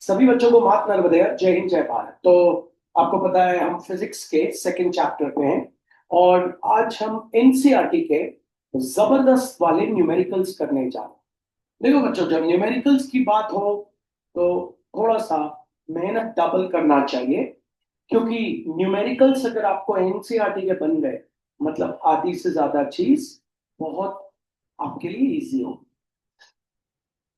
सभी बच्चों को मात नर्मदे, जय हिंद जय भारत। तो आपको पता है हम फिजिक्स के सेकंड चैप्टर पे हैं और आज हम एनसीईआरटी के जबरदस्त वाले न्यूमेरिकल्स करने जा रहे हैं। देखो बच्चों, जब न्यूमेरिकल्स की बात हो तो थोड़ा सा मेहनत डबल करना चाहिए, क्योंकि न्यूमेरिकल्स अगर आपको एनसीईआरटी के बन गए मतलब आधी से ज्यादा चीज बहुत आपके लिए इजी हो।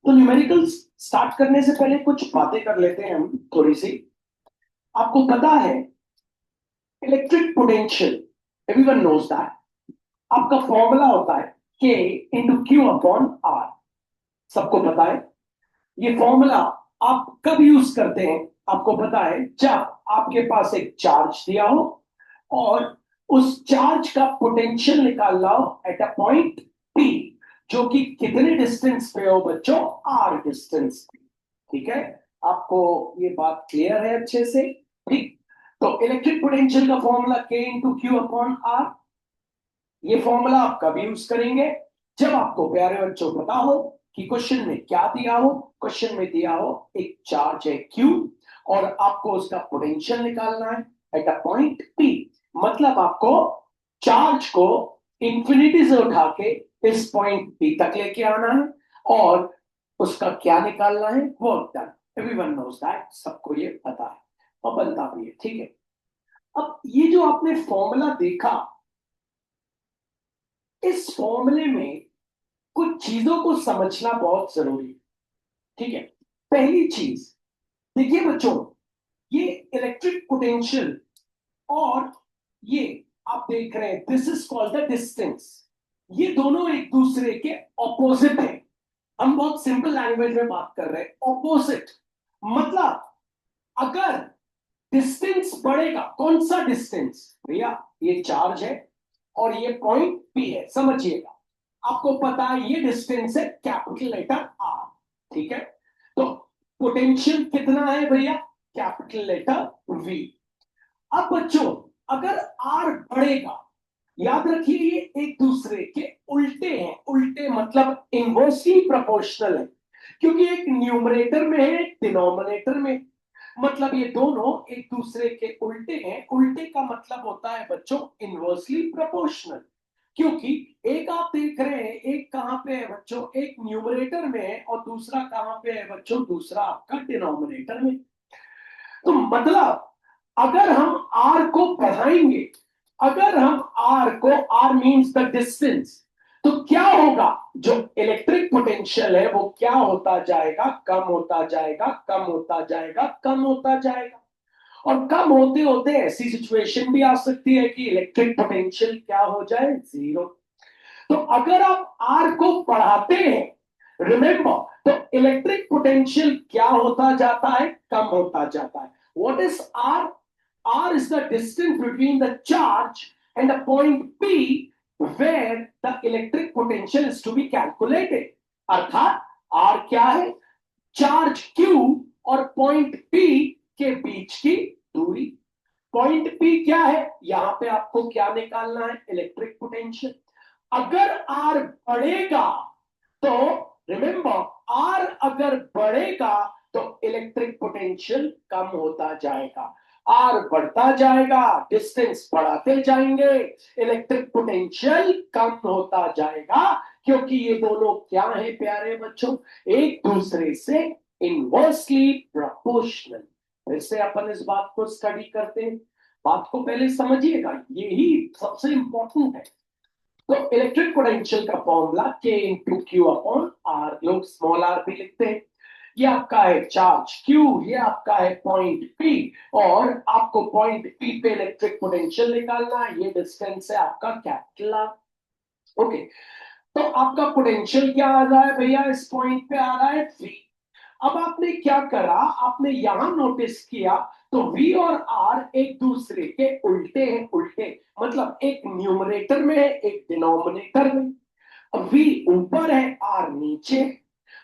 तो न्यूमेरिकल्स स्टार्ट करने से पहले कुछ बातें कर लेते हैं हम थोड़ी सी। आपको पता है electric potential, everyone knows that, आपका फॉर्मूला होता है के इंटू क्यू अपॉन आर। सबको पता है ये फॉर्मूला। आप कब यूज करते हैं? आपको पता है जब आपके पास एक चार्ज दिया हो और उस चार्ज का पोटेंशियल निकालना हो एट अ पॉइंट पी, जो कि कितने डिस्टेंस पे हो बच्चों? आर डिस्टेंस पे। ठीक है, आपको ये बात क्लियर है अच्छे से? ठीक। तो इलेक्ट्रिक पोटेंशियल का फॉर्मूला के इंटू क्यू अपॉन आर। ये फॉर्मूला आप कब यूज करेंगे? जब आपको प्यारे बच्चों पता हो कि क्वेश्चन में क्या दिया हो। क्वेश्चन में दिया हो एक चार्ज है Q और आपको उसका पोटेंशियल निकालना है एट अ पॉइंट P। मतलब आपको चार्ज को इंफिनिटी से उठा के इस पॉइंट P तक लेके आना है और उसका क्या निकालना है? Work done. Everyone knows that, सबको ये पता है और बनता भी है। ठीक है, अब ये जो आपने फॉर्मूला देखा, इस फॉर्मूले में कुछ चीजों को समझना बहुत जरूरी है। ठीक है, पहली चीज देखिए बच्चों, ये इलेक्ट्रिक पोटेंशियल और ये आप देख रहे हैं this is called the distance. ये दोनों एक दूसरे के ऑपोजिट है। हम बहुत सिंपल लैंग्वेज में बात कर रहे हैं, ऑपोजिट। मतलब अगर डिस्टेंस बढ़ेगा, कौन सा डिस्टेंस भैया? ये चार्ज है और ये पॉइंट पी है, समझिएगा। आपको पता है ये डिस्टेंस है कैपिटल लेटर आर। ठीक है, तो पोटेंशियल कितना है भैया? Capital letter V. अब बच्चों, अगर आर बढ़ेगा, याद रखिए ये एक दूसरे के उल्टे हैं। उल्टे मतलब इनवर्सली प्रोपोर्शनल है, क्योंकि एक न्यूमरेटर में है एक डिनोमिनेटर में। मतलब ये दोनों एक दूसरे के उल्टे हैं। उल्टे का मतलब होता है बच्चों इनवर्सली प्रोपोर्शनल। क्योंकि एक आप देख रहे हैं, एक कहां पे है बच्चों? एक न्यूमरेटर में है और दूसरा कहां पे है बच्चों? दूसरा आपका डिनोमिनेटर में। तो मतलब अगर हम आर को बढ़ाएंगे, अगर हम आर को, आर मींस द डिस्टेंस, तो क्या होगा? जो इलेक्ट्रिक पोटेंशियल है वो क्या होता जाएगा? कम होता जाएगा, कम होता जाएगा, कम होता जाएगा। और कम होते होते ऐसी सिचुएशन भी आ सकती है कि इलेक्ट्रिक पोटेंशियल क्या हो जाए? जीरो। तो अगर आप आर को बढ़ाते हैं, रिमेंबर, तो इलेक्ट्रिक पोटेंशियल क्या होता जाता है? कम होता जाता है। What is R? R is the distance between the charge and the point P where the electric potential is to be calculated. अर्थात आर क्या है? चार्ज क्यू और पॉइंट पी के बीच की दूरी। पॉइंट पी क्या है? यहां पे आपको क्या निकालना है? Electric potential. अगर आर बढ़ेगा तो रिमेंबर, आर अगर बढ़ेगा तो इलेक्ट्रिक पोटेंशियल कम होता जाएगा। आर बढ़ता जाएगा, डिस्टेंस बढ़ाते जाएंगे, इलेक्ट्रिक पोटेंशियल कम होता जाएगा। क्योंकि ये दोनों क्या है प्यारे बच्चों? एक दूसरे से इनवर्सली प्रोपोर्शनल। फिर से अपन इस बात को स्टडी करते हैं। बात को पहले समझिएगा, यही सबसे इंपॉर्टेंट है। तो इलेक्ट्रिक पोटेंशियल का फॉर्मूला के इंटू क्यू अपॉन आर, लोग स्मॉल आर भी लिखते हैं। ये आपका है चार्ज Q, ये आपका है पॉइंट P और आपको पॉइंट P पे इलेक्ट्रिक पोटेंशियल निकालना है। ये डिस्टेंस है आपका कैपिटल आर। ओके, तो आपका पोटेंशियल क्या आ रहा है भैया? इस पॉइंट पे आ रहा है V। अब आपने क्या करा? आपने यहां नोटिस किया तो V और R एक दूसरे के उल्टे हैं। उल्टे मतलब एक न्यूमरेटर में है एक डिनोमिनेटर में। अब V ऊपर है, R नीचे।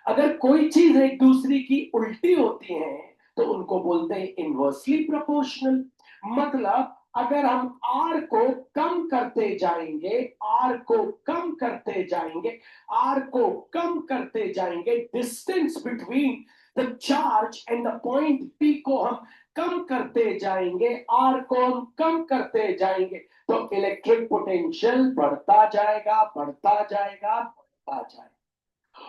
अगर कोई चीज एक दूसरे की उल्टी होती है तो उनको बोलते हैं इनवर्सली प्रोपोर्शनल। मतलब अगर हम R को कम करते जाएंगे, R को कम करते जाएंगे, R को कम करते जाएंगे, distance between the charge and the point P को हम कम करते जाएंगे, आर को हम कम करते जाएंगे, तो इलेक्ट्रिक पोटेंशियल बढ़ता जाएगा, बढ़ता जाएगा, बढ़ता जाएगा।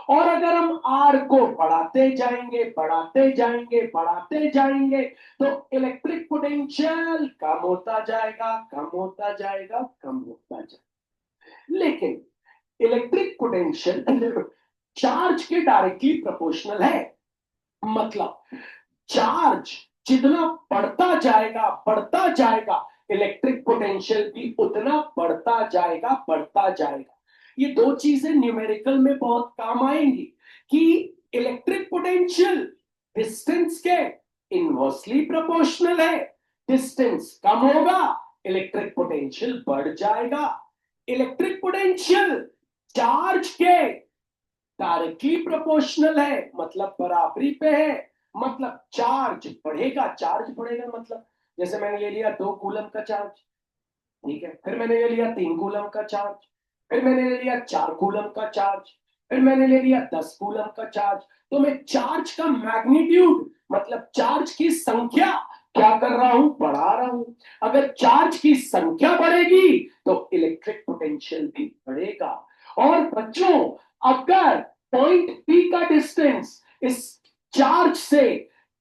और अगर हम आर को बढ़ाते जाएंगे, बढ़ाते जाएंगे, बढ़ाते जाएंगे, तो इलेक्ट्रिक पोटेंशियल कम होता जाएगा, कम होता जाएगा, कम होता जाएगा। लेकिन इलेक्ट्रिक पोटेंशियल चार्ज के डायरेक्टली प्रोपोर्शनल है। मतलब चार्ज जितना बढ़ता जाएगा, इलेक्ट्रिक पोटेंशियल भी उतना बढ़ता जाएगा, बढ़ता जाएगा। ये दो चीजें न्यूमेरिकल में बहुत काम आएंगी कि इलेक्ट्रिक पोटेंशियल डिस्टेंस के इनवर्सली प्रोपोर्शनल है। डिस्टेंस कम होगा, इलेक्ट्रिक पोटेंशियल बढ़ जाएगा। इलेक्ट्रिक पोटेंशियल चार्ज के डायरेक्टली प्रोपोर्शनल है, मतलब बराबरी पे है। मतलब चार्ज बढ़ेगा, चार्ज बढ़ेगा, मतलब जैसे मैंने ले लिया 2 कूलम का चार्ज, ठीक है, फिर मैंने ले लिया 3 कूलम का चार्ज, फिर मैंने ले लिया 4 कूलम का चार्ज, फिर मैंने ले लिया 10 कूलम का चार्ज। तो मैं चार्ज का मैग्नीट्यूड, मतलब चार्ज की संख्या क्या कर रहा हूं, बढ़ा रहा हूं। अगर चार्ज की संख्या बढ़ेगी तो इलेक्ट्रिक पोटेंशियल भी बढ़ेगा। और बच्चों, अगर पॉइंट पी का डिस्टेंस इस चार्ज से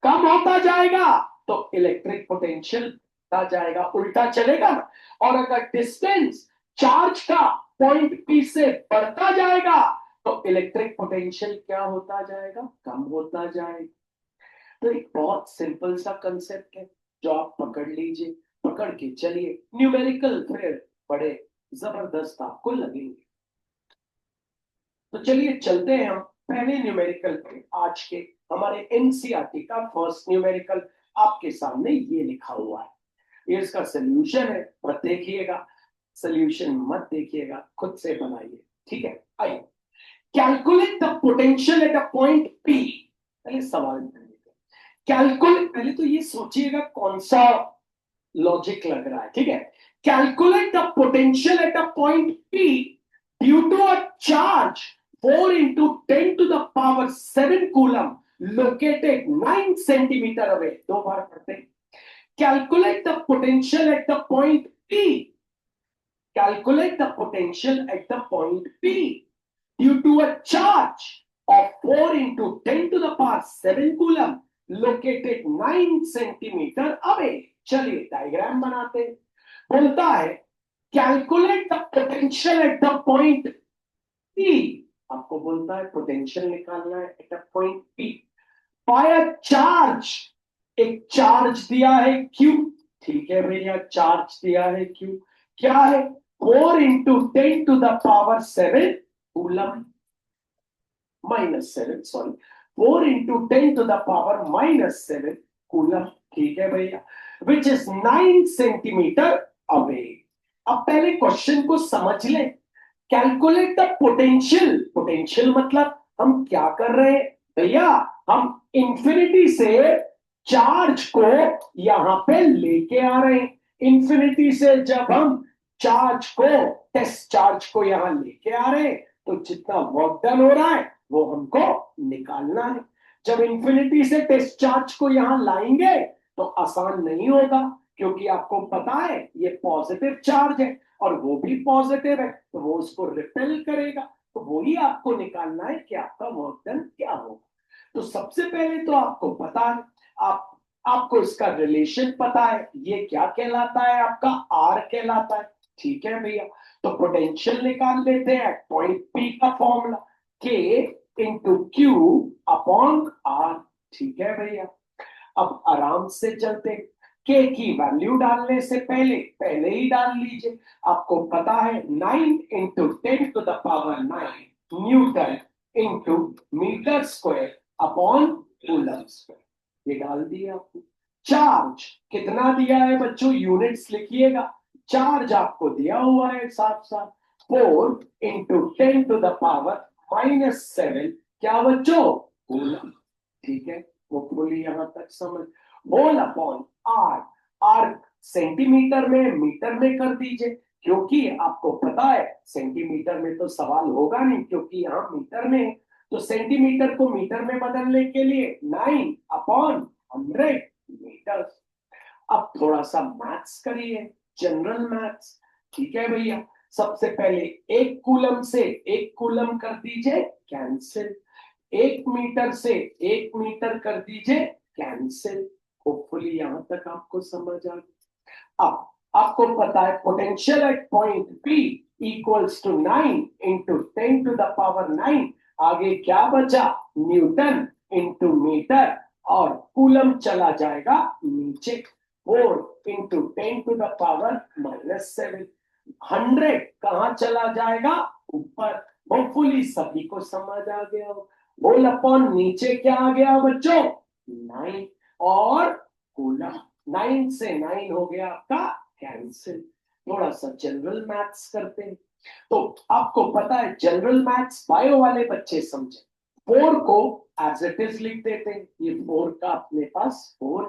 कम होता जाएगा तो इलेक्ट्रिक पोटेंशियल बढ़ता जाएगा, उल्टा चलेगा ना। और अगर डिस्टेंस चार्ज का पॉइंट पी से बढ़ता जाएगा तो इलेक्ट्रिक पोटेंशियल क्या होता जाएगा, कम होता जाएगा। तो एक बहुत सिंपल सा कंसेप्ट है जो आप पकड़ लीजिए, पकड़ के चलिए। न्यूमेरिकल फिर बड़े जबरदस्त आपको लगेंगे। तो चलिए चलते हैं हम पहले न्यूमेरिकल पे। आज के हमारे एनसीईआरटी का फर्स्ट न्यूमेरिकल आपके सामने ये लिखा हुआ है। ये इसका सोल्यूशन है, मत देखिएगा, सोल्यूशन मत देखिएगा, खुद से बनाइए, ठीक है। आइए, calculate the potential at a point P. पहले सवाल कैलकुलेट, पहले तो ये सोचिएगा कौन सा लॉजिक लग रहा है, ठीक है। Calculate the potential at a point P due to a charge 4 into 10 to the power 7 coulomb located 9 centimeter away। दो बार पढ़ते हैं। Calculate the potential at the point P. Calculate the potential at the point P due to a charge of 4 into 10 to the power 7 coulomb located 9 centimeter away। चलिए diagram बनाते हैं। बोलता है calculate the potential at the point P। आपको बोलता है potential निकालना है at a point P by a charge. एक चार्ज दिया है Q, ठीक है भैया, चार्ज दिया है Q, क्या है 4 into 10 to the power 7 coulomb, -7 sorry, 4 into 10 to the power -7 coulomb, ठीक है भैया, विच इज 9 सेंटीमीटर अवे। अब पहले क्वेश्चन को समझ लें। कैलकुलेट द पोटेंशियल, पोटेंशियल मतलब हम क्या कर रहे हैं भैया, हम इंफिनिटी से चार्ज को यहां पे लेके आ रहे हैं। इंफिनिटी से जब हम चार्ज को, टेस्ट चार्ज को यहां लेके आ रहे हैं, तो जितना वर्क डन हो रहा है वो हमको निकालना है। जब इंफिनिटी से टेस्ट चार्ज को यहां लाएंगे तो आसान नहीं होगा, क्योंकि आपको पता है ये पॉजिटिव चार्ज है और वो भी पॉजिटिव है, तो वो उसको रिपेल करेगा। तो वही आपको निकालना है कि आपका वर्क डन क्या होगा। तो सबसे पहले तो आपको पता है, आपको इसका रिलेशन पता है, ये क्या कहलाता है, आपका आर कहलाता है, ठीक है भैया। तो पोटेंशियल निकाल लेते हैं पॉइंट पी का फॉर्मूला के इंटू क्यू अपॉन आर, ठीक है भैया। अब आराम से चलते, के की वैल्यू डालने से पहले पहले ही डाल लीजिए। आपको पता है 9 into 10 to the power 9 newton into metre square upon coulomb square, ये डाल दिया आपको। चार्ज कितना दिया है बच्चों, यूनिट्स लिखिएगा। चार्ज आपको दिया हुआ है साफ साफ 4 into 10 to the power -7, क्या बच्चों, कूलम, ठीक है। वो बोली यहां तक समझ। Whole upon R, R centimetre में मीटर में कर दीजिए, क्योंकि आपको पता है सेंटीमीटर में तो सवाल होगा नहीं, क्योंकि यहां मीटर में, तो सेंटीमीटर को मीटर में बदलने के लिए 9/100 मीटर। अब थोड़ा सा मैथ्स करिए, जनरल मैथ्स। ठीक है भैया, सबसे पहले एक कूलम से एक कूलम कर दीजिए कैंसिल, 1 मीटर से 1 मीटर कर दीजिए कैंसिल। होपफुली यहां तक आपको समझ आ गया। अब आपको पता है potential at point P equals to 9 × 10⁻⁹ आगे क्या बचा, न्यूटन इंटू मीटर, और कूलम चला जाएगा नीचे, 4 × 10⁻⁻7। 100 कहां चला जाएगा, ऊपर। होपफुली सभी को समझ आ गया हो। होल अपॉन नीचे क्या आ गया बच्चों, 9, और कूलम 9 से 9 हो गया आपका कैंसिल। थोड़ा सा जनरल मैथ्स करते हैं। तो आपको पता है जनरल मैथ्स बायो वाले बच्चे समझे, 4 को एज इट इज लिख देते हैं। ये 4 का अपने पास 4,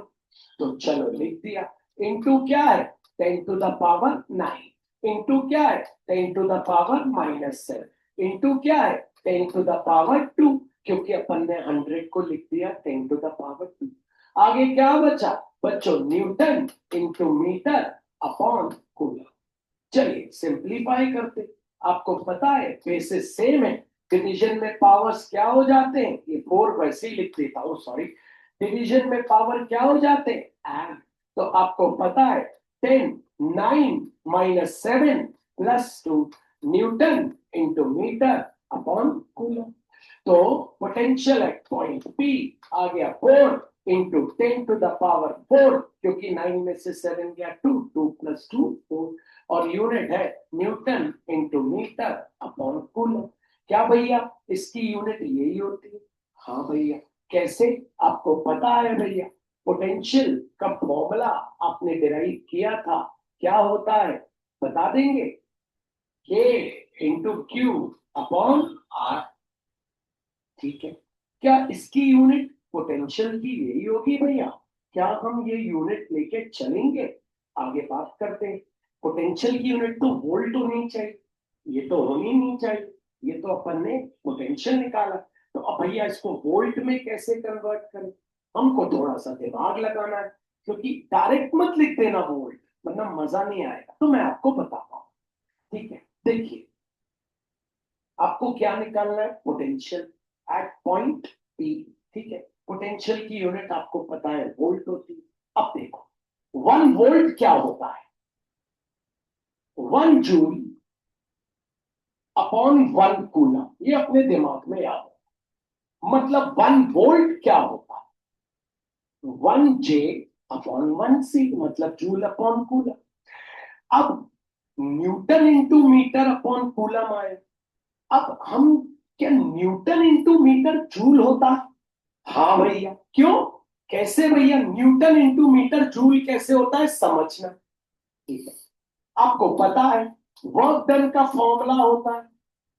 तो चलो लिख दिया। इनटू क्या है, 10⁻⁹ इनटू क्या है, 10⁻⁻7 इनटू क्या है, 10⁻², क्योंकि अपन ने 100 को लिख दिया 10⁻²। आगे क्या बचा बच्चों, newton into metre upon coulomb. चलिए सिंप्लीफाई करते। आपको पता है बेसिस सेम है, डिवीजन में पावर्स क्या हो जाते हैं, ये 4 वैसे ही लिख देता हूं, सॉरी, डिवीजन में पावर क्या हो जाते हैं, ऐड। तो आपको पता है 10 9 - 7 + 2 newton into metre upon coulomb. तो पोटेंशियल एट पॉइंट P आ गया 4 × 10⁻⁴, क्योंकि 9 में से 7 गया 2, 2 + 2 4, और यूनिट है newton into metre upon coulomb. क्या भैया इसकी यूनिट यही होती है, हाँ भैया। कैसे, आपको पता है भैया, पोटेंशियल का फॉर्मूला आपने डिराइव किया था, क्या होता है बता देंगे, K × Q अपॉन R। ठीक है, क्या इसकी यूनिट पोटेंशियल की यही होगी भैया, क्या हम ये यूनिट लेके चलेंगे, आगे बात करते हैं। पोटेंशियल की यूनिट तो वोल्ट होनी चाहिए, ये तो होनी नहीं चाहिए, ये तो अपन ने पोटेंशियल निकाला। तो अब भैया इसको वोल्ट में कैसे कन्वर्ट करें, हमको थोड़ा सा दिमाग लगाना है, क्योंकि डायरेक्ट मत लिख देना वोल्ट, वरना मजा नहीं आएगा। तो मैं आपको बताता हूँ, ठीक है। देखिए आपको क्या निकालना है, पोटेंशियल एट पॉइंट P। ठीक है, पोटेंशियल की यूनिट आपको पता है वोल्ट होती है। अब देखो 1 वोल्ट क्या होता है, 1 जूल अपॉन 1 कूलम, ये अपने दिमाग में याद है। मतलब 1 वोल्ट क्या होता है, 1 J अपॉन 1 C, मतलब जूल अपॉन कूलम। अब newton into metre upon coulomb आए, अब हम, क्या न्यूटन इंटू मीटर जूल होता है, हाँ भैया। क्यों, कैसे भैया, न्यूटन इंटू मीटर जूल कैसे होता है समझना। ठीक है, आपको पता है वर्क डन का फॉर्मूला होता है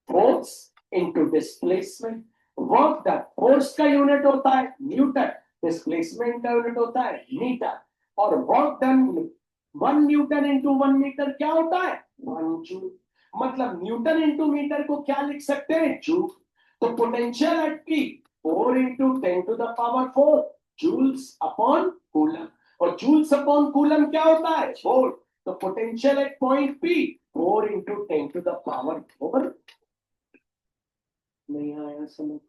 force into displacement. Work done, force का यूनिट होता है न्यूटन, डिस्प्लेसमेंट का यूनिट होता है मीटर, और work done 1 newton into 1 metre क्या होता है, 1 जूल। मतलब न्यूटन इंटू मीटर को क्या लिख सकते हैं, जूल। तो potential at P 4 × 10⁻⁴ joules upon coulomb, और जूल्स अपॉन कूलम क्या होता है, वोल्ट। तो पोटेंशियल एट पॉइंट P 4 × 10⁻⁴। नहीं आया समझ,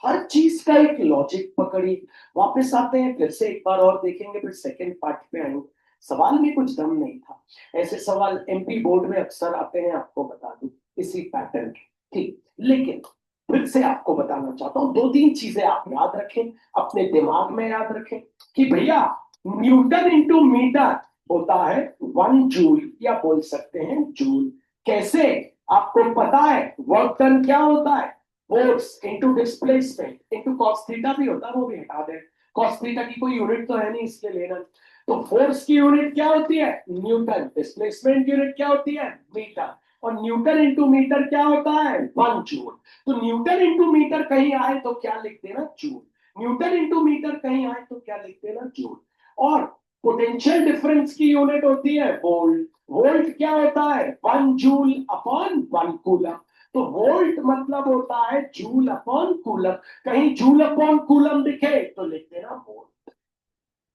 हर चीज का एक लॉजिक पकड़ी। वापस आते हैं, फिर से एक बार और देखेंगे, फिर सेकंड पार्ट पे आएंगे। सवाल में कुछ दम नहीं था, ऐसे सवाल MP बोर्ड में अक्सर आते हैं, आपको बता दूं इसी पैटर्न के। ठीक, लेकिन फिर से आपको बताना चाहता हूं, 2-3 चीजें आप याद रखें, अपने दिमाग में याद रखें कि भैया न्यूटन इंटू मीटर होता है 1 जूल, या बोल सकते हैं जूल। कैसे, आपको पता है वर्क डन क्या होता है, force into displacement into cos theta भी होता है, वो भी हटा दें, कॉस थीटा की कोई यूनिट तो है नहीं इसलिए लेना। तो फोर्स की यूनिट क्या होती है, न्यूटन, डिस्प्लेसमेंट यूनिट क्या होती है, मीटर, और न्यूटन इंटू मीटर क्या होता है, 1 जूल। तो न्यूटन इंटू मीटर कहीं आए तो क्या लिख देना, जूल। न्यूटन इंटू मीटर कहीं आए तो क्या लिख देना, जूल। और पोटेंशियल डिफरेंस की यूनिट होती है वोल्ट। वोल्ट क्या होता है, 1 जूल अपॉन 1 कूलम। तो वोल्ट मतलब होता है जूल अपॉन कूलम। कहीं जूल अपॉन कूलम दिखे तो लिख देना वोल्ट।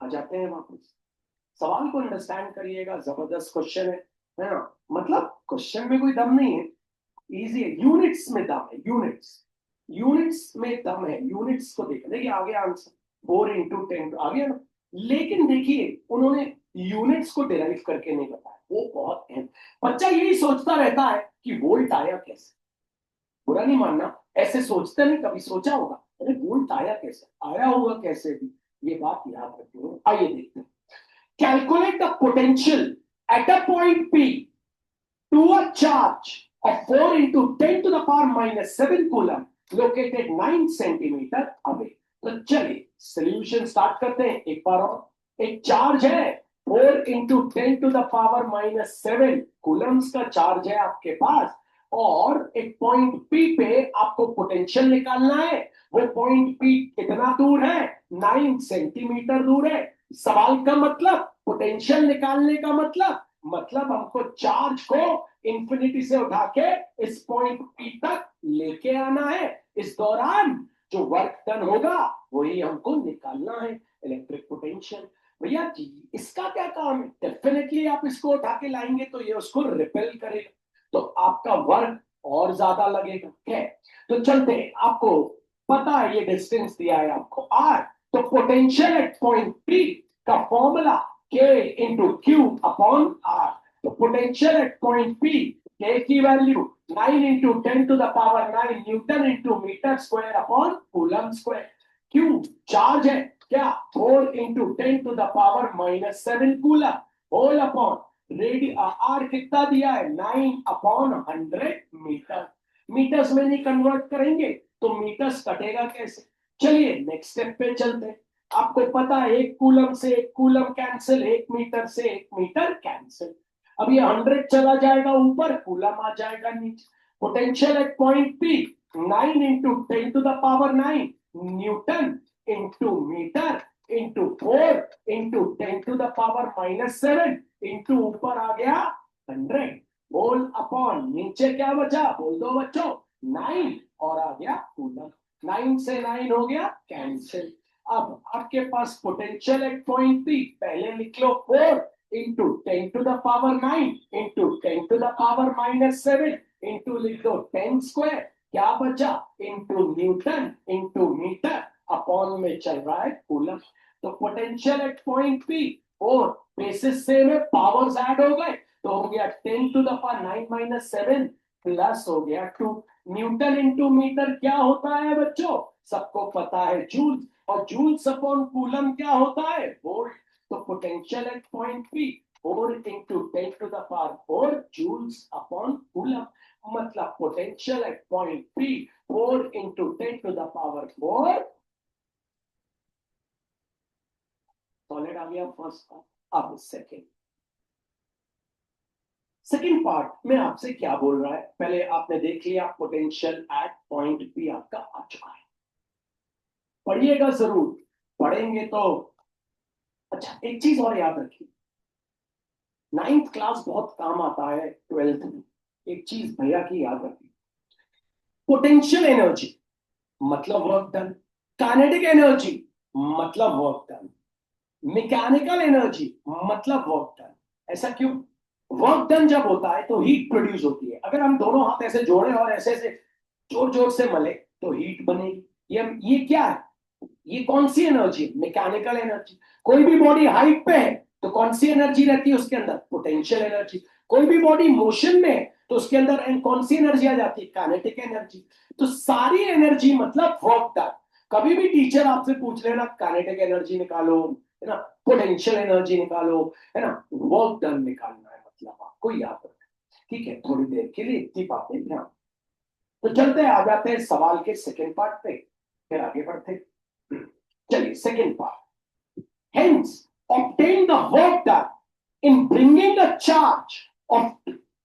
आ जाते हैं वापस सवाल को अंडरस्टैंड करिएगा, जबरदस्त क्वेश्चन है ना। मतलब क्वेश्चन में कोई दम नहीं है, इजी है, यूनिट्स में दम है, यूनिट्स में दम है। यूनिट्स को देखिए आगे आंसर 4 × 10 आ गया ना। लेकिन देखिए उन्होंने यूनिट्स को डिराइव करके नहीं बताया, वो बहुत अहम। बच्चा यही सोचता रहता है कि वोल्ट आया कैसे। बुरा नहीं मानना, ऐसे सोचते नहीं, कभी सोचा होगा अरे वोल्ट आया कैसे, आया होगा कैसे भी, ये बात याद रखिए। आइए देखते हैं। Calculate the potential at a point P to a charge of 4 × 10⁻⁻7 coulomb located 9 centimeter away। तो चलिए सोल्यूशन स्टार्ट करते हैं एक बार और। एक चार्ज है 4 × 10⁻⁻7 कूलम्स का चार्ज है आपके पास, और एक पॉइंट पी पे आपको पोटेंशियल निकालना है। वो पॉइंट पी कितना दूर है, 9 सेंटीमीटर दूर है। सवाल का मतलब पोटेंशियल निकालने का मतलब हमको चार्ज को इंफिनिटी से उठा के इस पॉइंट पी तक लेके आना है। इस दौरान जो वर्क डन होगा वही हमको निकालना है, इलेक्ट्रिक पोटेंशियल। भैया जी इसका क्या काम है, डेफिनेटली आप इसको उठा के लाएंगे तो ये उसको रिपेल करेगा, तो आपका वर्क और ज्यादा लगेगा। क्या तो चलते हैं, आपको पता है ये डिस्टेंस दिया है आपको आर, तो पोटेंशियल एट पॉइंट पी का formula K into Q upon R. तो potential at point P K की value 9 × 10⁻⁹ newton into metre square upon coulomb square. Q charge है क्या, 4 × 10⁻⁻7 coulomb whole upon radius. R कितना दिया है 9/100 metre. Metres में नहीं कन्वर्ट करेंगे तो मीटर्स कटेगा कैसे। चलिए नेक्स्ट स्टेप पे चलते हैं। आपको पता है एक कूलम से एक कूलम कैंसिल, एक मीटर से एक मीटर कैंसिल। अब ये 100 चला जाएगा ऊपर, कूलम आ जाएगा नीचे। Potential at point P 9 × 10⁻⁹ newton into metre into 4 × 10⁻⁷ into ऊपर आ गया 100 बोल अपॉन नीचे क्या बचा, बोल दो बच्चों 9 और आ गया कूलम। 9 से 9 हो गया कैंसिल। अब आपके पास पोटेंशियल एट पॉइंट पी पहले लिख लो 4 × 10⁻⁹ इंटू 10⁻⁻7 इंटू लिख दो 10 स्क्वायर, क्या बचा into newton into metre upon में चल रहा है कूलम। तो पोटेंशियल एट पॉइंट पी और बेसिस से में पावर्स ऐड हो गए, तो हो गया 10⁻⁹ प्लस हो गया 2। न्यूटन इंटू मीटर क्या होता है बच्चों, सबको पता है जूल, और जूल्स अपॉन कूलम क्या होता है वोल्ट। तो potential at point P 4 × 10⁻⁴ joules upon coulomb. मतलब potential at point P 4 × 10⁻⁴। Solid आ गया फर्स्ट पार्ट। अब सेकेंड पार्ट में आपसे क्या बोल रहा है, पहले आपने देख लिया पोटेंशियल एट पॉइंट पी आपका आ चुका है। पढ़िएगा जरूर, पढ़ेंगे तो अच्छा। एक चीज और याद रखिए, 9th क्लास बहुत काम आता है 12th में। एक चीज भैया की याद रखिए, पोटेंशियल एनर्जी मतलब वर्क डन, काइनेटिक एनर्जी मतलब वर्क डन, मैकेनिकल एनर्जी मतलब वर्क डन। ऐसा क्यों, वर्क डन जब होता है तो हीट प्रोड्यूस होती है। अगर हम दोनों हाथ ऐसे जोड़े और ऐसे ऐसे जोर जोर से मले तो हीट बनेगी। ये क्या है, ये कौन सी एनर्जी, मैकेनिकल एनर्जी। कोई भी बॉडी हाइट पे है तो कौन सी एनर्जी रहती है उसके अंदर, पोटेंशियल एनर्जी। कोई भी बॉडी मोशन में है तो उसके अंदर कौन सी एनर्जी आ जाती है, काइनेटिक एनर्जी। तो सारी एनर्जी मतलब वर्क डन। कभी भी टीचर आपसे पूछ लेना काइनेटिक एनर्जी निकालो, है ना, पोटेंशियल एनर्जी निकालो, है ना, वर्क डन निकालना है, मतलब आपको याद रखना। ठीक है, थोड़ी देर के लिए इतनी बातें ध्यान। तो चलते हैं, आ जाते हैं सवाल के सेकेंड पार्ट पे, फिर आगे बढ़ते। चलिए second part, hence obtain the work done in bringing a charge of।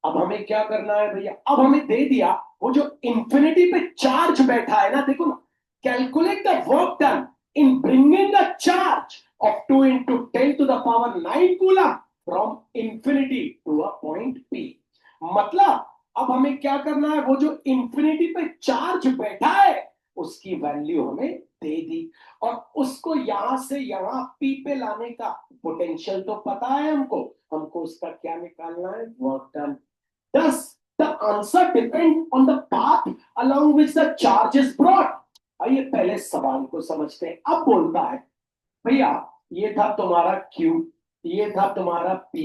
अब हमें क्या करना है भैया, अब हमें दे दिया वो जो इंफिनिटी पे चार्ज बैठा है ना, देखो ना, calculate the work done in bringing the charge of 2 × 10⁹ coulomb from infinity to a point P। मतलब अब हमें क्या करना है, वो जो इंफिनिटी पे चार्ज बैठा है उसकी वैल्यू हमें दे दी, और उसको यहां से यहां पी पे लाने का पोटेंशियल तो पता है हमको, हमको उसका क्या निकालना है, work done. Thus, the answer depends on the path along which the charge is brought. आइए पहले सवाल को समझते हैं। अब बोलता है भैया ये था तुम्हारा Q, ये था तुम्हारा P,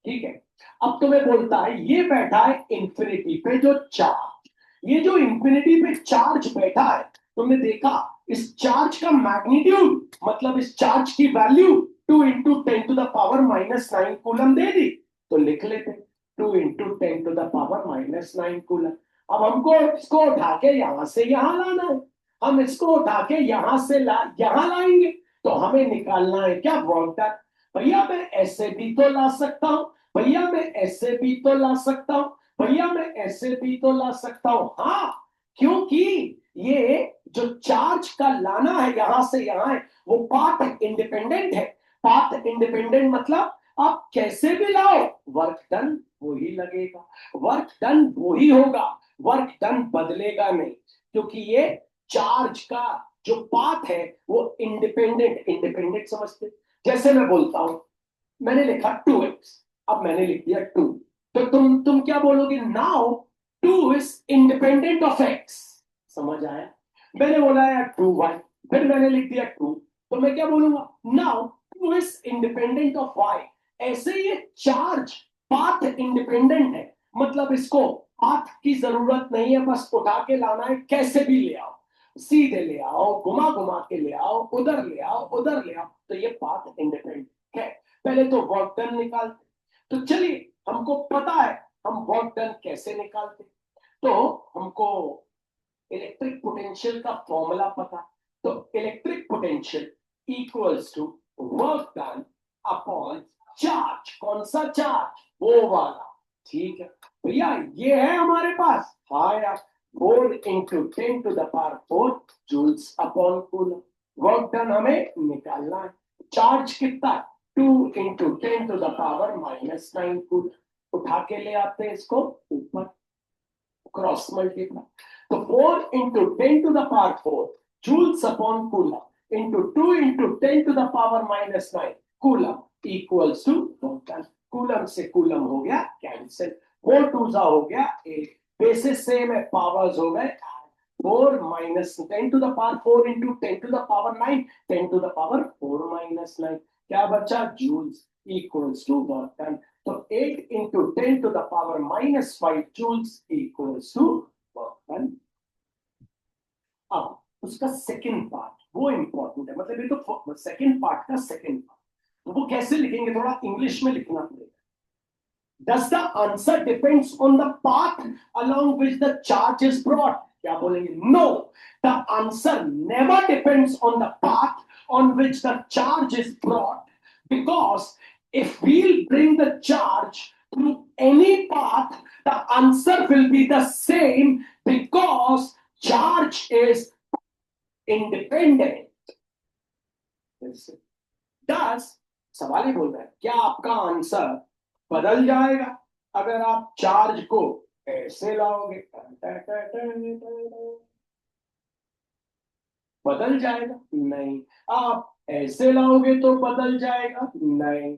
ठीक है। अब तुम्हें बोलता है ये बैठा है इंफिनिटी पे जो चार्ज, ये जो इंफिनिटी पे चार्ज बैठा है, तुमने देखा इस चार्ज का मैग्नीट्यूड, मतलब इस चार्ज की वैल्यू 2 × 10⁻⁹ कूलम दे दी, तो लिख लेते 2 × 10⁻⁹ कूलम। अब हमको इसको उठा के यहां से यहां लाना है, हम इसको उठा के यहां से यहां लाएंगे, तो हमें निकालना है क्या, वर्क डन। भैया मैं ऐसे भी तो ला सकता हूं, भैया मैं ऐसे भी तो ला सकता हूं, भैया मैं ऐसे भी तो ला सकता हूं, हाँ, क्योंकि ये जो चार्ज का लाना है यहां से यहां है वो पाथ इंडिपेंडेंट है। पाथ इंडिपेंडेंट मतलब आप कैसे भी लाओ वर्क डन वही लगेगा, वर्क डन वही होगा, वर्क डन बदलेगा नहीं, क्योंकि ये चार्ज का जो पाथ है वो इंडिपेंडेंट, इंडिपेंडेंट समझते। जैसे मैं बोलता हूं मैंने लिखा 2x, अब मैंने लिख दिया 2, तो तुम क्या बोलोगे, now 2 is independent of x, समझ आया। मैंने बोला यार 2y, फिर मैंने लिख दिया 2, तो मैं क्या बोलूंगा, now 2 is independent of y। ऐसे ये चार्ज पाथ इंडिपेंडेंट है, मतलब इसको पाथ की जरूरत नहीं है, बस उठा के लाना है, कैसे भी ले आओ, सीधे ले आओ, घुमा घुमा के ले आओ, उधर ले आओ, उधर ले आओ, तो ये पाथ इंडिपेंडेंट है। पहले तो वर्क डन निकालते, तो चलिए हमको पता है हम वर्क डन कैसे निकालते, तो हमको इलेक्ट्रिक पोटेंशियल का फॉर्मूला पता, तो electric potential equals to work done upon charge, कौन सा चार्ज, वो वाला, ठीक है भैया ये है हमारे पास, हाँ यार 4 × 10⁻⁴ joules upon coulomb. Work done हमें निकालना है, चार्ज कितना, 2 × 10⁻⁻⁹ कूलम, उठा के ले आते हैं इसको ऊपर, क्रॉस मल्टीप्लाई, तो 4 × 10⁻⁴ joules upon coulomb into 2 × 10⁻⁹ coulomb equals to coulomb से कूलम हो गया कैंसिल, 4 2 हो गया 8, बेसिस सेम है, पावर्स हो गए 4 - 10⁻⁴ into 10⁻⁹, 10⁻⁴ - 9, क्या joules equals to work done, तो 8 × 10⁻⁻5 joules equals to work done. अब उसका सेकंड पार्ट वो इंपॉर्टेंट है, मतलब ये तो सेकंड पार्ट का सेकंड पार्ट, तो वो कैसे लिखेंगे, थोड़ा इंग्लिश में लिखना पड़ेगा। Does the answer depends on the path along which the charge is brought? क्या बोलेंगे, no, the answer never depends on the path on which the charge is brought, because if we'll bring the charge through any path the answer will be the same, because charge is independent। Thus सवाल ही बोल रहा है क्या आपका answer बदल जाएगा अगर आप चार्ज को ऐसे लाओगे, बदल जाएगा नहीं, आप ऐसे लाओगे तो बदल जाएगा नहीं,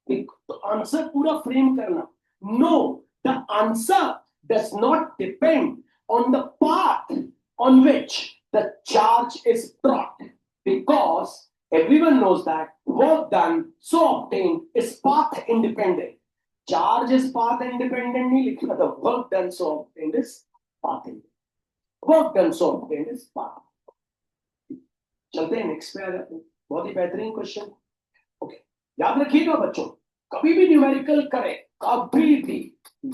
तो आंसर पूरा फ्रेम करना, know the answer does not depend on the path on which the charge is brought, because everyone knows that work done so obtained is path independent। charge is path independent नहीं लिखना था, work done so obtained is path independent, work done so obtained is path। चलते हैं next पे आ जाते हैं, बहुत ही बेहतरीन क्वेश्चन। ओके याद रखिएगा बच्चों, कभी भी न्यूमेरिकल करें, कभी भी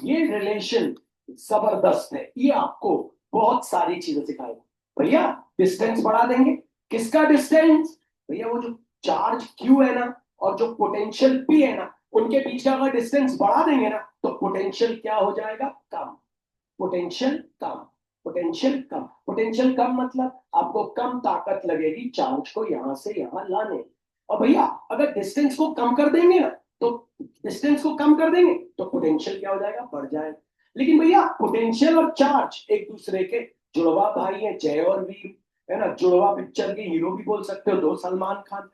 ये रिलेशन जबरदस्त है, ये आपको बहुत सारी चीजें सिखाएगा। भैया डिस्टेंस बढ़ा देंगे, किसका डिस्टेंस, भैया वो जो चार्ज Q है ना और जो पोटेंशियल P है ना, उनके बीच का अगर डिस्टेंस बढ़ा देंगे ना तो पोटेंशियल क्या हो जाएगा, कम, पोटेंशियल कम, पोटेंशियल कम, पोटेंशियल कम मतलब आपको कम ताकत लगेगी चार्ज को यहां से यहां लाने। और भैया अगर डिस्टेंस को कम कर देंगे ना, तो डिस्टेंस को कम कर देंगे तो पोटेंशियल क्या हो जाएगा, बढ़ जाएगा। लेकिन भैया पोटेंशियल और चार्ज एक दूसरे के जुड़वा भाई हैं, जय और वीर, है ना, जुड़वा पिक्चर के हीरो भी बोल सकते हो, दो सलमान खान।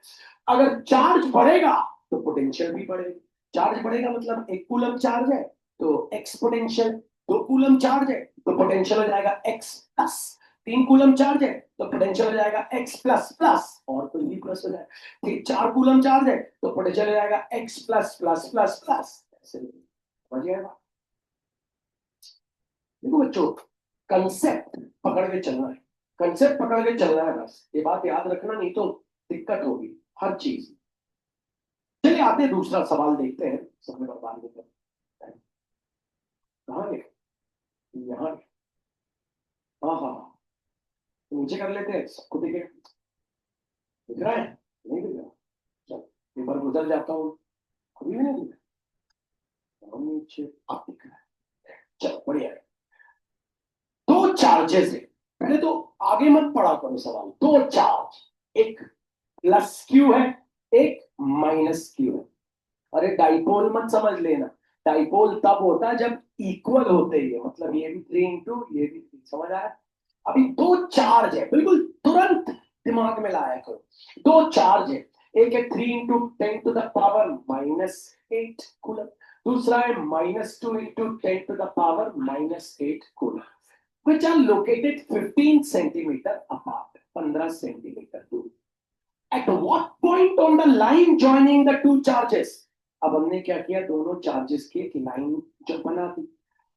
अगर चार्ज बढ़ेगा तो पोटेंशियल भी बढ़ेगा। चार्ज बढ़ेगा मतलब 1 कूलम चार्ज है तो एक्स पोटेंशियल, 2 कूलम चार्ज है तो पोटेंशियल हो जाएगा एक्स प्लस, 3 कूलम चार्ज है तो पोटेंशियल हो जाएगा एक्स प्लस प्लस और कोई भी प्लस हो जाएगा, ठीक, 4 कूलम चार्ज है तो पोटेंशियल हो जाएगा x plus plus plus plus, ऐसे समझ जाएगा। देखो बच्चों, कंसेप्ट पकड़ के चलना है, कंसेप्ट पकड़ के चलना है, बस ये बात याद रखना, नहीं तो दिक्कत होगी हर चीज। चलिए आते हैं, दूसरा सवाल देखते हैं, समय बर्बाद नहीं करते हैं। कहाँ है? यहाँ है। हाँ हाँ हाँ। तो नीचे कर लेते हैं, सबको दिखे, दिख रहा है? नहीं दिख रहा? चल एक बार गुजर जाता हूँ, अभी भी नहीं दिख रहा, नीचे अब दिख रहा है। चल बढ़िया है। दो चार्जेस है, पहले तो आगे मत पढ़ा करो सवाल, दो चार्ज, एक प्लस क्यू है, एक माइनस क्यू है। अरे डाइपोल मत समझ लेना, डाइपोल तब होता है जब इक्वल होते ही है, मतलब ये भी 3 ये भी 3, समझ आया? अभी दो चार्ज है, बिल्कुल तुरंत दिमाग में लाया करो। दो चार्ज है, एक है 3 × 10⁻⁻8 कूलम, दूसरा है -2 × 10⁻⁻8 coulomb, which are located 15 centimetre apart, 15 centimetre दूर। At what point on the line joining the two charges? अब हमने क्या किया, दोनों चार्जेस की एक लाइन जो बना दी,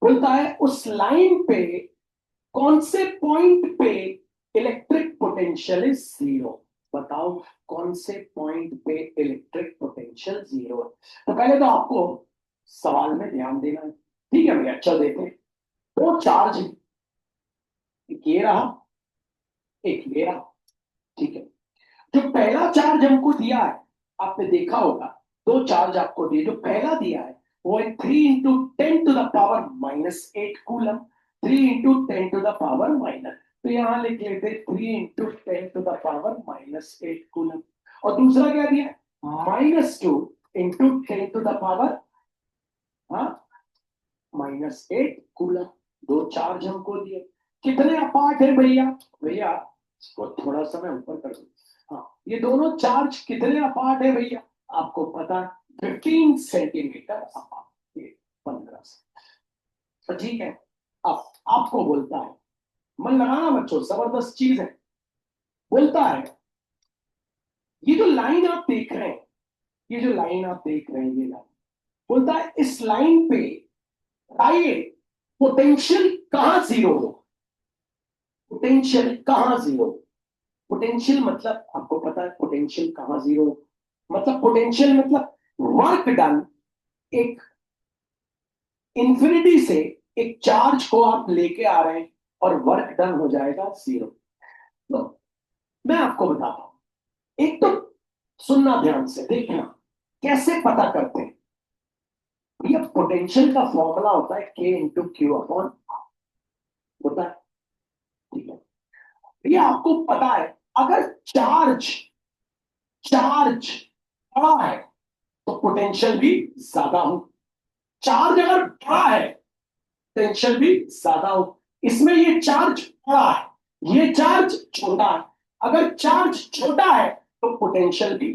बोलता है उस लाइन पे कौन से पॉइंट पे इलेक्ट्रिक पोटेंशियल इज जीरो। बताओ कौन से पॉइंट पे इलेक्ट्रिक पोटेंशियल जीरो है। तो पहले तो आपको सवाल में ध्यान देना है, ठीक है भैया, चल देते हैं। दो चार्ज, एक ये रहा, एक ये रहा, ठीक है। जो पहला चार्ज हमको दिया है, आपने देखा होगा, दो चार्ज आपको दिए, जो पहला दिया है वो है 3 × 10⁻⁻8 कूलम, 3 × 10⁻⁻, तो यहां लिख लेते 3 × 10⁻⁻8 कूलम। और दूसरा क्या दिया, -2 × 10⁻, हाँ, -8 कूलम। दो चार्ज हमको दिए, कितने अपार्ट है भैया? भैया इसको थोड़ा सा मैं ऊपर कर दूं, हाँ, ये दोनों चार्ज कितने अपार्ट है भैया? आपको पता है 15 सेंटीमीटर अपार्ट, ये 15 से, तो ठीक है। अब आपको बोलता है, मन लगाना बच्चों, जबरदस्त चीज है, बोलता है ये जो लाइन आप देख रहे हैं, ये जो लाइन आप देख रहे हैं, ये लाइन, बोलता है इस लाइन पे आइए पोटेंशियल कहां जीरो हो, पोटेंशियल कहां जीरो। पोटेंशियल मतलब आपको पता है पोटेंशियल कहां जीरो, मतलब पोटेंशियल मतलब वर्क डन, एक इंफिनिटी से एक चार्ज को आप लेके आ रहे हैं और वर्क डन हो जाएगा जीरो। तो मैं आपको बताता हूं, एक तो सुनना ध्यान से, देखना कैसे पता करते हैं। ये पोटेंशियल का फॉर्मूला होता है K × Q/R, होता है, ठीक है। ये आपको पता है, अगर चार्ज चार्ज बड़ा है तो पोटेंशियल भी ज्यादा हो, चार्ज अगर बड़ा है पोटेंशियल भी ज्यादा हो। इसमें ये चार्ज बड़ा है, ये चार्ज छोटा है, अगर चार्ज छोटा है तो पोटेंशियल भी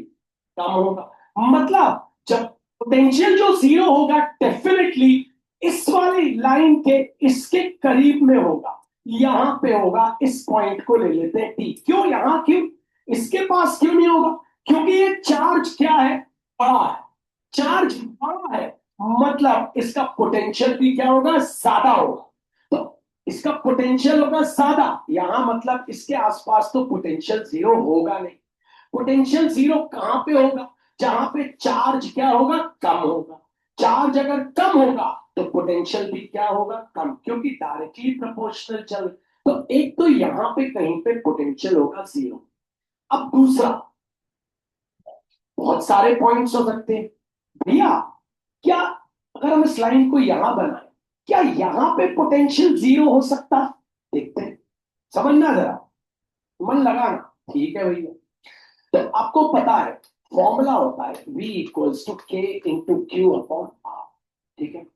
कम होगा। मतलब जब पोटेंशियल जो जीरो होगा, डेफिनेटली इस वाली लाइन के इसके करीब में होगा, यहां पे होगा, इस पॉइंट को ले लेते हैं टी। क्यों यहां, क्यों इसके पास क्यों नहीं होगा? क्योंकि ये चार्ज क्या है, बड़ा है, चार्ज बड़ा है, मतलब इसका पोटेंशियल भी क्या होगा, ज्यादा होगा। तो इसका पोटेंशियल होगा ज्यादा, यहां मतलब इसके आसपास तो पोटेंशियल जीरो होगा नहीं। पोटेंशियल जीरो कहां पे होगा, जहां पे चार्ज क्या होगा, कम होगा। चार्ज अगर कम होगा तो पोटेंशियल भी क्या होगा, कम, क्योंकि डायरेक्टली प्रोपोर्शनल चल। तो एक तो यहां पे कहीं पे पोटेंशियल होगा जीरो। अब दूसरा, बहुत सारे पॉइंट्स हो सकते हैं भैया, क्या अगर हम इस लाइन को यहां बनाए, क्या यहां पे पोटेंशियल जीरो हो सकता है? देखते हैं, समझना जरा, मन लगाना, ठीक है भैया। तो आपको पता है फॉर्मूला होता है V = K × Q/R, ठीक है।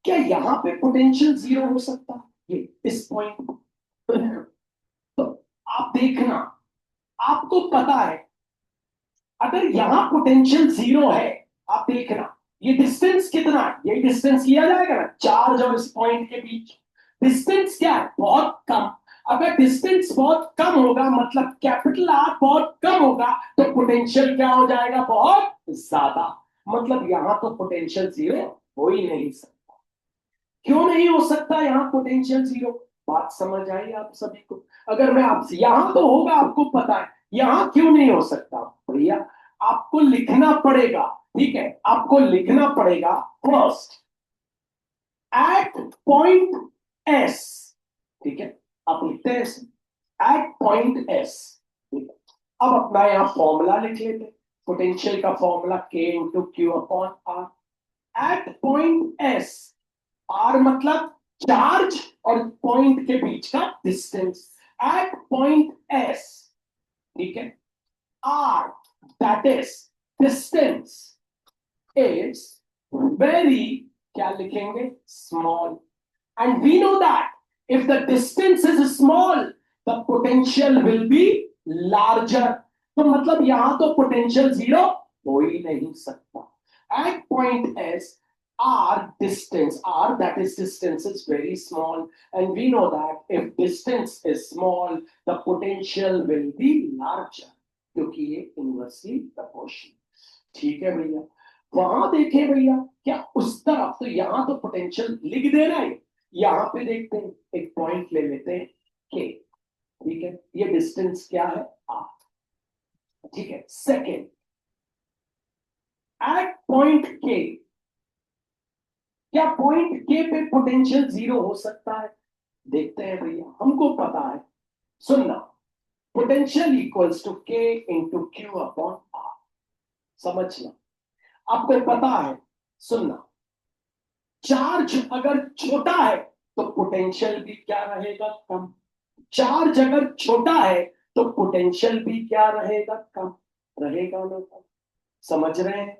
क्या यहां पे पोटेंशियल जीरो हो सकता है? ये इस पॉइंट तो आप देखना, आपको पता है अगर यहां पोटेंशियल जीरो है, आप देखना ये डिस्टेंस कितना है, ये डिस्टेंस लिया जाएगा ना चार्ज और इस पॉइंट के बीच। डिस्टेंस क्या है? बहुत कम। अगर डिस्टेंस बहुत कम होगा मतलब कैपिटल आर बहुत कम होगा, तो पोटेंशियल क्या हो जाएगा? बहुत ज्यादा। मतलब यहां तो पोटेंशियल जीरो हो ही नहीं सकता। क्यों नहीं हो सकता यहां पोटेंशियल जीरो? बात समझ आई आप सभी को? अगर मैं आपसे, यहां तो होगा आपको पता है, यहां क्यों नहीं हो सकता भैया? आपको लिखना पड़ेगा, ठीक है, आपको लिखना पड़ेगा फर्स्ट एट पॉइंट एस, ठीक है, आप लिखते हैं एट पॉइंट एस। अब अपना यहां फॉर्मूला लिख लेते, पोटेंशियल का फॉर्मूला के into Q upon R. At point S, R मतलब चार्ज और पॉइंट के बीच का डिस्टेंस। एट पॉइंट एस, ठीक है, R that is distance is very, क्या लिखेंगे? Small. And we know that if the distance is small the potential will be larger. तो मतलब यहां तो पोटेंशियल जीरो हो ही नहीं सकता। At point S, R distance, R that is distance is very small, and we know that if distance is small, the potential will be larger, क्योंकि ये inversely proportional। ठीक है भैया, वहां देखे भैया क्या उस तरफ, तो यहां तो पोटेंशियल लिख देना है। यहां पे देखते हैं, एक पॉइंट ले लेते हैं के, ठीक है, ये डिस्टेंस क्या है? आर, ठीक है। सेकेंड, एट पॉइंट के, क्या पॉइंट के पे पोटेंशियल जीरो हो सकता है? देखते हैं भैया, हमको पता है, सुनना, पोटेंशियल इक्वल्स टू के इंटू क्यू अपॉन आर। समझना, आपको पता है, सुनना, चार्ज अगर छोटा है तो पोटेंशियल भी क्या रहेगा? कम। चार्ज अगर छोटा है तो पोटेंशियल भी क्या रहेगा? कम रहेगा ना? कम। समझ रहे हैं?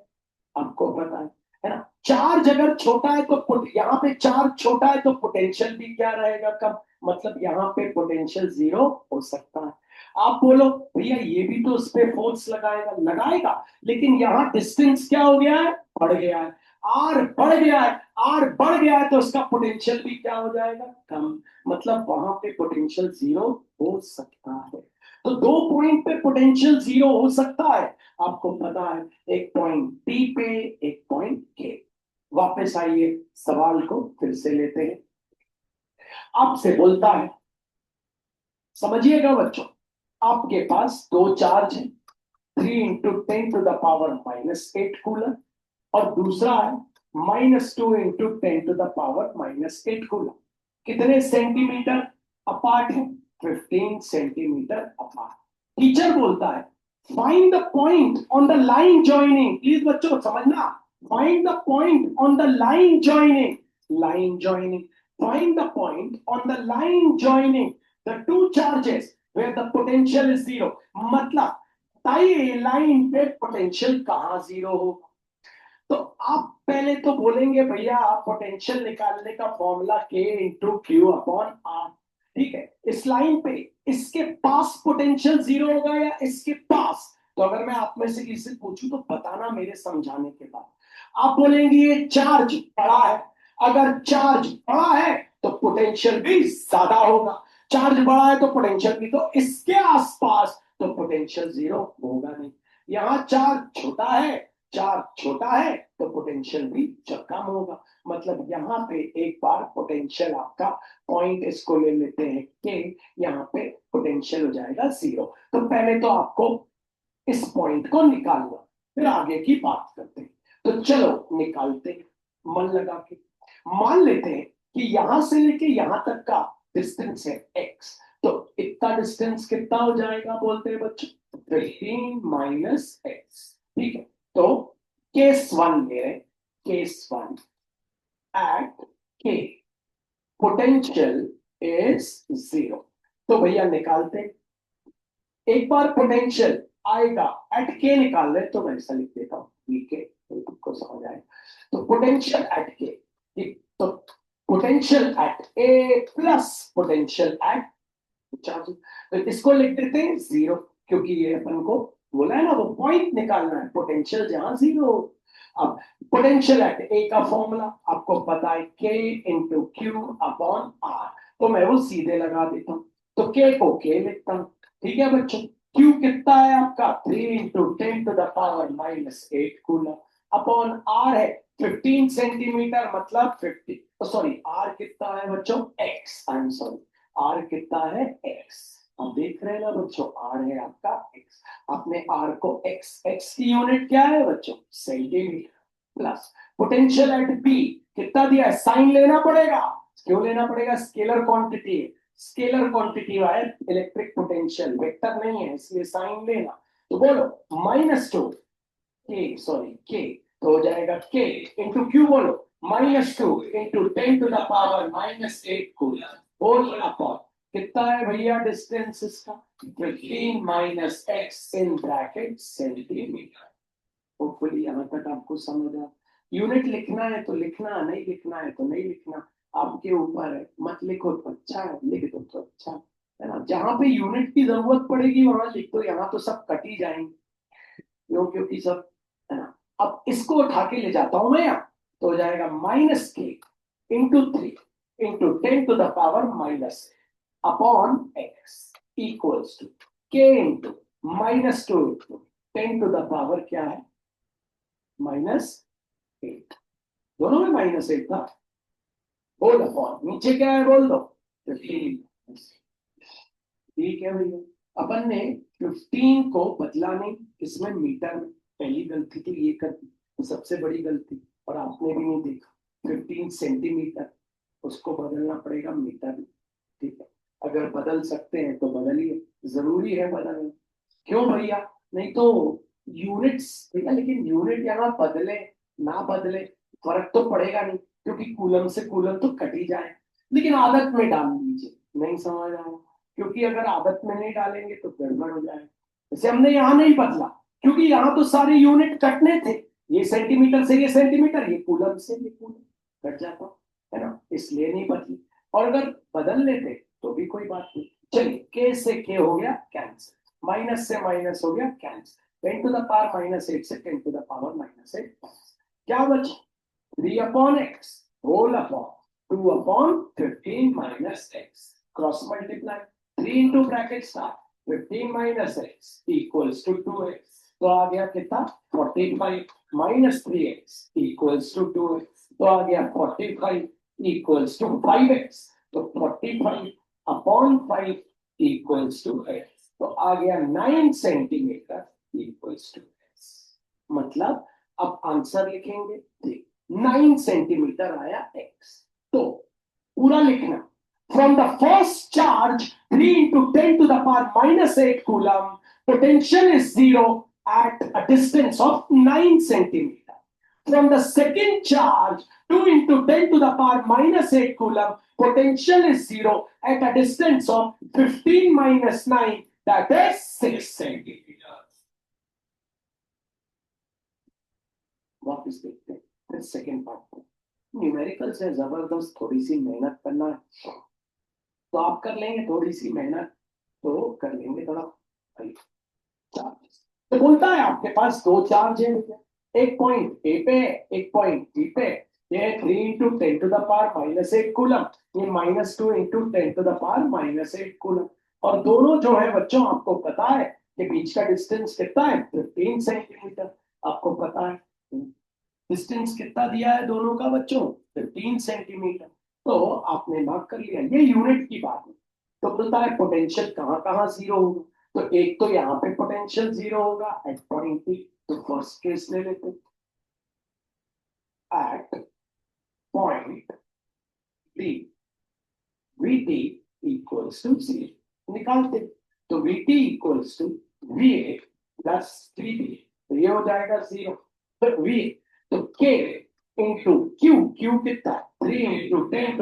आपको पता है ना, चार्ज अगर छोटा है तो यहाँ पे चार्ज छोटा है तो पोटेंशियल भी क्या रहेगा? कम। मतलब यहाँ पे पोटेंशियल जीरो हो सकता है। आप बोलो भैया ये भी तो उस पे फोर्स लगाएगा, लगाएगा, लेकिन यहाँ डिस्टेंस क्या हो गया है? बढ़ गया है। आर बढ़ गया है, आर बढ़ गया है तो उसका पोटेंशियल भी क्या हो जाएगा? कम। मतलब वहां पे पोटेंशियल जीरो हो सकता है। तो दो पॉइंट पे पोटेंशियल जीरो हो सकता है, आपको पता है, एक पॉइंट टी पे, एक पॉइंट के। वापस आइए, सवाल को फिर से लेते हैं। आपसे बोलता है, समझिएगा बच्चों, आपके पास दो चार्ज है, 3 × 10⁻⁸ कूलर, और दूसरा है -2 × 10⁻⁻8 कूलर। कितने सेंटीमीटर अपार्ट है? 15 सेंटीमीटर अपार्ट। टीचर बोलता है find the point on the line joining, please बच्चों समझना, find the point on the line joining, line joining, find the point on the line joining the two charges where the potential is zero. मतलब बताइए line पे potential कहां zero होगा? तो आप पहले तो बोलेंगे भैया आप पोटेंशियल निकालने का फॉर्मूला के इंटू क्यू अपॉन आर, ठीक है, इस लाइन पे इसके पास पोटेंशियल जीरो होगा या इसके पास? तो अगर मैं आप में से किसी से पूछूं तो बताना मेरे समझाने के बाद। आप बोलेंगे ये चार्ज बड़ा है, अगर चार्ज बड़ा है तो पोटेंशियल भी ज्यादा होगा। चार्ज बड़ा है तो पोटेंशियल भी, तो इसके आसपास तो पोटेंशियल जीरो होगा नहीं। यहाँ चार्ज छोटा है, चार्ज छोटा है तो पोटेंशियल भी कम होगा। मतलब यहाँ पे एक बार पोटेंशियल आपका, पॉइंट इसको ले लेते हैं के, यहाँ पे पोटेंशियल हो जाएगा जीरो। तो पहले तो आपको इस पॉइंट को निकालना, फिर आगे की बात करते हैं। तो चलो निकालते हैं मन लगा के। मान लेते हैं कि यहां से लेके यहां तक का डिस्टेंस है x, तो इतना डिस्टेंस कितना हो जाएगा बोलते हैं बच्चों? 15 - x, ठीक है। तो केस वन ले रहे, केस वन, एट के पोटेंशियल इज जीरो। तो भैया निकालते हैं। एक बार पोटेंशियल आएगा एट के निकाल रहे, तो मैं ऐसा लिख देता हूं के, को समझ आएगा। तो पोटेंशियल एट के, तो पोटेंशियल एट ए प्लस पोटेंशियल एट चार्ज, तो इसको लिख देते हैं जीरो, क्योंकि ये अपन को बोला है ना वो पॉइंट निकालना है, पोटेंशियल जहां जीरो। अब पोटेंशियल एट ए का फॉर्मूला आपको पता है, के इंटू क्यू अपॉन आर, तो मैं वो सीधे लगा देता हूं, तो के को के लिखता हूं। ठीक है बच्चों, क्यू कितना है आपका 3 × 10⁻⁻8 कूलम, अपॉन आर है 15 सेंटीमीटर, मतलब 50, सॉरी आर कितना है बच्चों x, I am sorry, R कितना है एक्स। अब देख रहे हैं ना बच्चों, आर है आपका एक्स, आपने आर को एक्स, एक्स की यूनिट क्या है बच्चों centimetre, plus potential at B कितना दिया है, साइन लेना पड़ेगा, क्यों लेना पड़ेगा, स्केलर क्वांटिटी है, स्केलर क्वांटिटी है इलेक्ट्रिक पोटेंशियल, वेक्टर नहीं है इसलिए साइन लेना, तो बोलो -2 के, सॉरी के, तो हो जाएगा के इंटू क्यू, बोलो -2 इंटू 10⁻⁻8 कूलम, होल अपॉन कितना है भैया डिस्टेंस इसका 15 - x in bracket centimetre. Hopefully यहाँ तक आपको समझ आ, यूनिट लिखना है तो लिखना, नहीं लिखना है तो नहीं लिखना, आपके ऊपर है, मत लिखो तो अच्छा है, लिख दो तो अच्छा है ना, जहां पे यूनिट की जरूरत पड़ेगी वहां लिख दो, यहाँ तो सब कट ही जाएंगे क्योंकि सब है ना। अब इसको उठा के ले जाता हूं मैं यहाँ, तो हो जाएगा -k × 3 × 10⁻⁻⁻, upon x equals to k into -2 into 10⁻, क्या है -8, दोनों में -8 था, होल अपॉन नीचे क्या है बोल दो 15। ठीक है भैया, अपन ने 15 को बदला नहीं, इसमें मीटर में, पहली गलती तो ये कर दी, तो सबसे बड़ी गलती, और आपने भी नहीं देखा 15 सेंटीमीटर, उसको बदलना पड़ेगा मीटर में। ठीक है, अगर बदल सकते हैं तो बदलिए, जरूरी है बदलना, क्यों भैया, नहीं तो यूनिट्स भैया, लेकिन यूनिट यहाँ बदले ना बदले फर्क तो पड़ेगा नहीं, क्योंकि कूलम से कूलम तो कट ही जाए, लेकिन आदत में डाल दीजिए, नहीं समझ आया, क्योंकि अगर आदत में नहीं डालेंगे तो गड़बड़ हो जाए। जैसे हमने यहाँ नहीं बदला, क्योंकि यहाँ तो सारे यूनिट कटने थे, ये सेंटीमीटर से ये सेंटीमीटर, ये कूलम से ये कूलम कट जाता है ना, इसलिए नहीं बदली, और अगर बदल लेते तो भी कोई बात नहीं। चलिए के से के हो गया कैंसिल, माइनस से माइनस हो गया कैंसिल, 10⁻⁻8 से 10⁻⁻8, क्या बचा 3/x whole upon 2/15 - x, cross multiply, 3 into bracket start 15 - x equals to 2x, तो आ गया कितना 45 - 3x इक्वल्स टू 2x, तो आ गया 45 इक्वल्स टू 5x, तो 45/5 इक्वल्स टू x, तो आ गया 9 सेंटीमीटर इक्वल्स टू x, मतलब अब आंसर लिखेंगे 9 सेंटीमीटर आया x, तो पूरा लिखना, from the first charge 3 × 10⁻⁻8 coulomb, potential is 0 at a distance of 9 centimeter. From the second charge 2 × 10⁻⁻8 coulomb, potential is 0 at a distance of 15 - 9, that is 6 centimeters. वापस देखते हैं फिर सेकेंड पार्ट को, न्यूमेरिकल्स है जबरदस्त, थोड़ी सी मेहनत करना है तो आप कर लेंगे, थोड़ी सी मेहनत तो कर लेंगे थोड़ा। चार्ज तो बोलता है आपके पास दो चार्ज है, एक पॉइंट ए पे, एक पॉइंट बी पे, ये 3 × 10⁻⁻8 कूलम, ये -2 × 10⁻⁻8 कूलम, और दोनों जो है बच्चों आपको पता है कि बीच का डिस्टेंस कितना है 15 सेंटीमीटर, आपको पता है डिस्टेंस कितना दिया है दोनों का बच्चों 15 सेंटीमीटर, तो आपने मार्क कर लिया, ये यूनिट की बात है। तो बोलता है पोटेंशियल कहाँ कहाँ जीरो होगा, तो एक तो यहाँ पे पोटेंशियल जीरो होगा एट पॉइंट पी, तो फर्स्ट केस ले लेते at point B, VT equals to 0 निकालते, तो VT equals to V plus 3b, तो ये हो जाएगा 0, तो वी, तो k इंटू क्यू, क्यू कितना 3 ×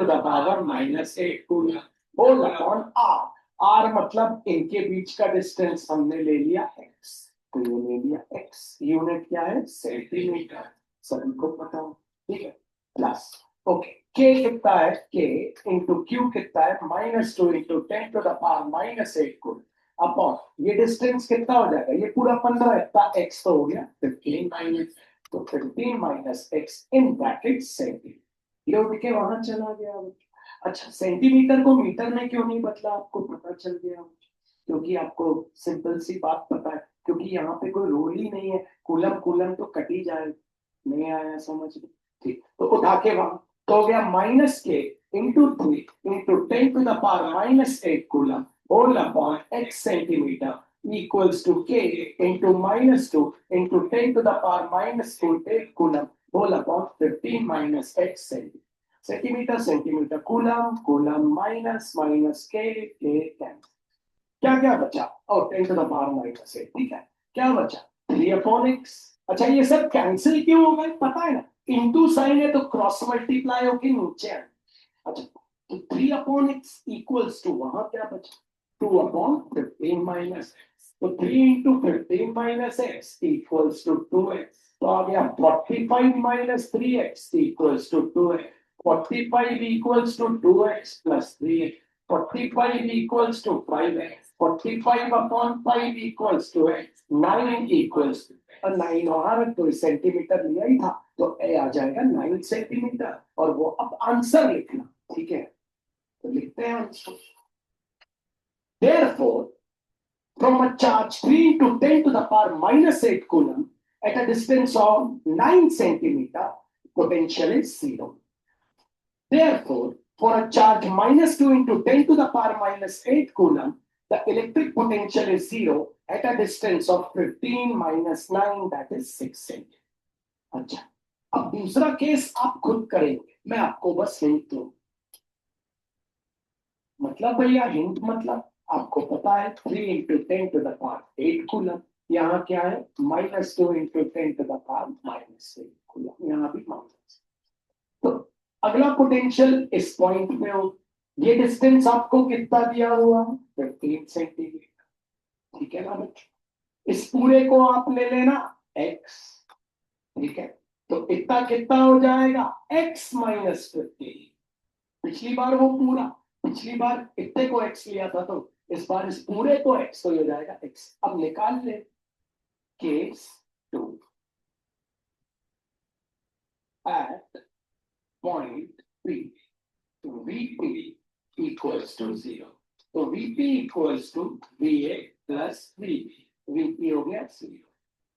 10⁻⁻8 coulomb, whole upon R, R मतलब इनके बीच का डिस्टेंस हमने ले लिया x, तो ये ले लिया x, यूनिट क्या है सेंटीमीटर, सभी को पता हो, ठीक है, प्लस ओके, के कितना है, के इंटू क्यू कितना है, -2 इंटू 10⁻⁻8 कूलम अपॉन ये डिस्टेंस कितना हो जाएगा, ये पूरा 15 इतना एक्स तो हो गया 15 माइनस, तो 15 minus x in bracket centimetre, ये उठ के वहां चला गया। अच्छा, सेंटीमीटर को मीटर में क्यों नहीं बदला, आपको पता चल गया, क्योंकि आपको सिंपल सी बात पता है, क्योंकि यहाँ पे कोई रूल ही नहीं है, कूलम कूलम तो कट ही जाए, नहीं आया समझ में, ठीक, तो उठा के वहां, तो हो गया -k × 10⁻⁻8 coulomb whole upon x centimetre equals to k into -2 into 10⁻⁻8 coulomb whole upon 15 minus x centimetre centimetre coulomb coulomb minus minus के कैंसिल, क्या क्या बचा, और 10⁻⁻8, ठीक है, क्या बचा 3/x। अच्छा, ये सब कैंसिल क्यों हो गए पता है ना, इंटू साइन है तो क्रॉस मल्टीप्लाई होके नीचे आए। अच्छा, तो 3/x इक्वल्स टू वहां क्या बचा 2/15 माइनस, तो 3 into 15 minus x equals to 2x, तो आ गया 45 minus 3x equals to 2x, 45 equals to 2x plus 3x, 45 equals to 5x, 45 upon 5 equals to x, 9 equals to, और 9 वहां रख, तो सेंटीमीटर लिया ही था, तो ए आ जाएगा 9 सेंटीमीटर, और वो अब आंसर लिखना, ठीक है, तो लिखते हैं answer. Therefore, from a charge 3 to 10 to the power -8 coulomb at a distance of 9 centimeter, potential is 0. Therefore, for a charge -2 into 10 to the power -8 coulomb, the electric potential is 0 at a distance of 15 minus 9, that is 6 centimeter. अच्छा, अब दूसरा case आप खुद करेंगे, मैं आपको बस hint दूं, मतलब भैया हिंट मतलब आपको पता है 3 into 10 to the power 8 coulomb, यहाँ क्या है -2 into 10 to the power -8 coulomb, यहाँ भी माइनस, तो अगला पोटेंशियल इस पॉइंट में हो, ये डिस्टेंस आपको कितना दिया हुआ 15 सेंटीमीटर, ठीक है ना बच्चों, इस पूरे को आप ले लेना x, ठीक है, तो इतना कितना हो जाएगा x माइनस 15, पिछली बार वो पूरा, पिछली बार इतने को x लिया था, तो इस बार इस पूरे को x, तो हो जाएगा x, अब निकाल ले केस 2 एट पॉइंट P, तो Vp equals to 0, तो Vp equals to Va plus Vp, Vp हो गया 0,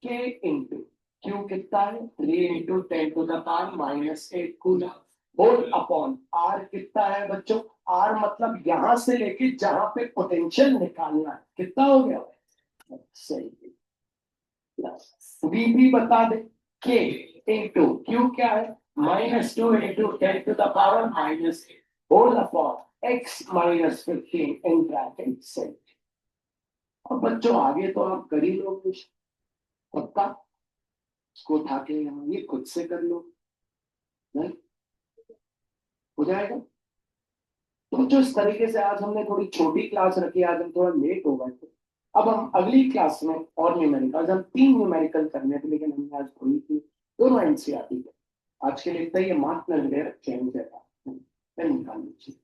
K इंटू Q कितना है 3 into 10 to the power -8 coulomb whole upon R कितना है बच्चों, R मतलब यहां से लेके जहां पे पोटेंशियल निकालना है, कितना हो गया सही, प्लस Vp बता दे K इंटू Q क्या है -2 into 10 to the power -8 whole upon x -15 in bracket से। और बच्चों आगे तो आप कर ही लोगे पक्का, इसको उठा के यहाँ ये खुद से कर लो, नहीं हो जाएगा। तो जो इस तरीके से आज हमने थोड़ी छोटी क्लास रखी, आज हम थोड़ा लेट हो गए थे, अब हम अगली क्लास में और न्यूमेरिकल, हम 3 न्यूमेरिकल करने थे, लेकिन हमने आज थोड़ी थी दोनों एनसीईआरटी के, आज के लिए इतना ही, मार्क न ले रखे हैं, निकाल लीजिए।